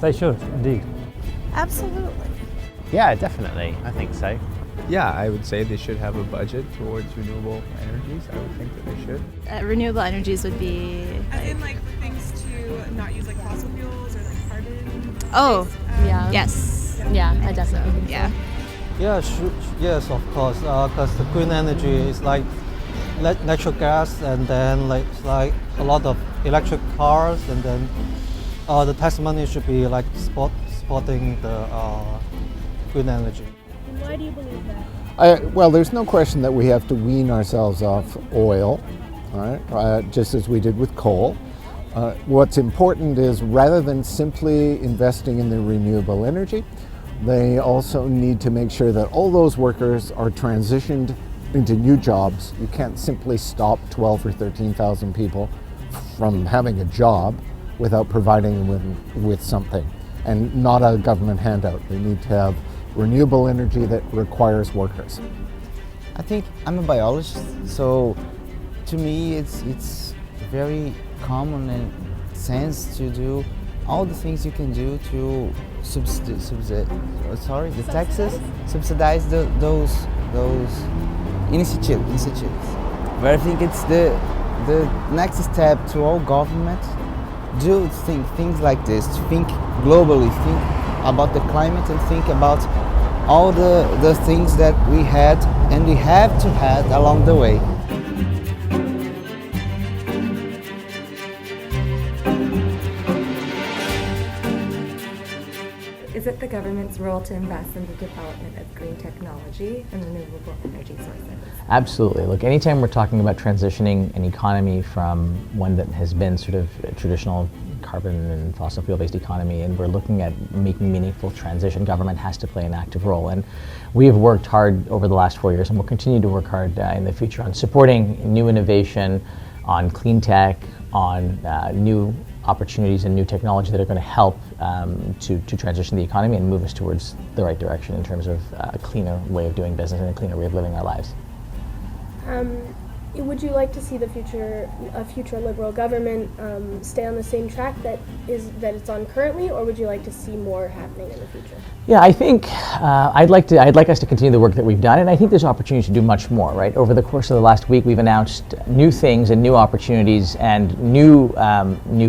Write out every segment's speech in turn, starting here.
They should, indeed. Absolutely. Yeah, definitely. I think so. Yeah, I would say they should have a budget towards renewable energies. I would think that they should. Renewable energies would be... As in, like, for things to not use, like, fossil fuels or, like, carbon? Oh, Yeah. Yes. Yeah, I definitely think so. Yeah. Yeah, yes, of course, because the green energy is like natural gas, and then it's like a lot of electric cars, and then the tax money should be like supporting the green energy. Why do you believe that? Well, there's no question that we have to wean ourselves off oil, all right, just as we did with coal. What's important is rather than simply investing in the renewable energy, they also need to make sure that all those workers are transitioned into new jobs. You can't simply stop 12 or 13,000 people from having a job without providing them with something, and not a government handout. They need to have renewable energy that requires workers. I think I'm a biologist, so to me it's very common and sense to do all the things you can do to subsidize those initiatives. But I think it's the next step to all government do things like this, to think globally, think about the climate and think about all the things that we had and we have to have along the way. Is it the government's role to invest in the development of green technology and renewable energy sources? Absolutely. Look, anytime we're talking about transitioning an economy from one that has been sort of a traditional carbon and fossil fuel-based economy, and we're looking at making meaningful transition, government has to play an active role. And we have worked hard over the last 4 years, and we'll continue to work hard in the future on supporting new innovation, on clean tech, on new opportunities and new technology that are going to help to transition the economy and move us towards the right direction in terms of a cleaner way of doing business and a cleaner way of living our lives. Would you like to see a future Liberal government stay on the same track that it's on currently, or would you like to see more happening in the future? Yeah, I think I'd like us to continue the work that we've done, and I think there's opportunity to do much more. Right, over the course of the last week, we've announced new things and new opportunities and new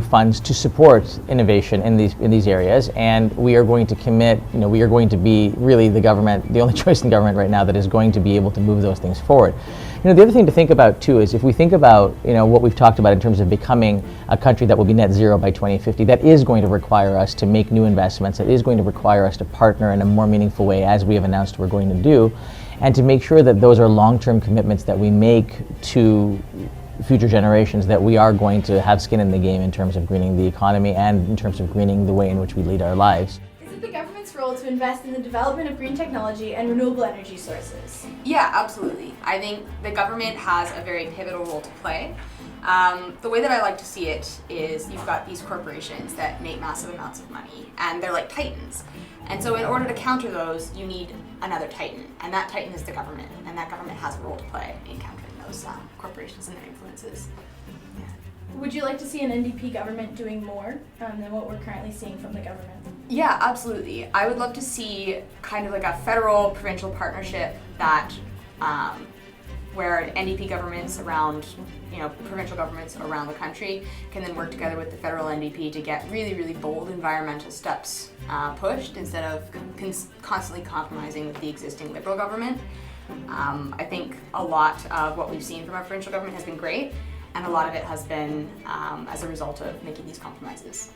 funds to support innovation in these areas, and we are going to commit. We are going to be really the only choice in government right now that is going to be able to move those things forward. The other thing to think about too is if we think about what we've talked about in terms of becoming a country that will be net zero by 2050, that is going to require us to make new investments. It is going to require us to partner in a more meaningful way, as we have announced we're going to do, and to make sure that those are long-term commitments that we make to future generations, that we are going to have skin in the game in terms of greening the economy and in terms of greening the way in which we lead our lives. Is it the government's role to invest in the development of green technology and renewable energy sources? Yeah, absolutely. I think the government has a very pivotal role to play. The way that I like to see it is you've got these corporations that make massive amounts of money, and they're like titans. And so in order to counter those, you need another titan, and that titan is the government, and that government has a role to play in countering those corporations and their influences. Yeah. Would you like to see an NDP government doing more than what we're currently seeing from the government? Yeah, absolutely. I would love to see kind of like a federal-provincial partnership that where NDP governments around, provincial governments around the country can then work together with the federal NDP to get really, really bold environmental steps pushed instead of constantly compromising with the existing Liberal government. I think a lot of what we've seen from our provincial government has been great, and a lot of it has been as a result of making these compromises.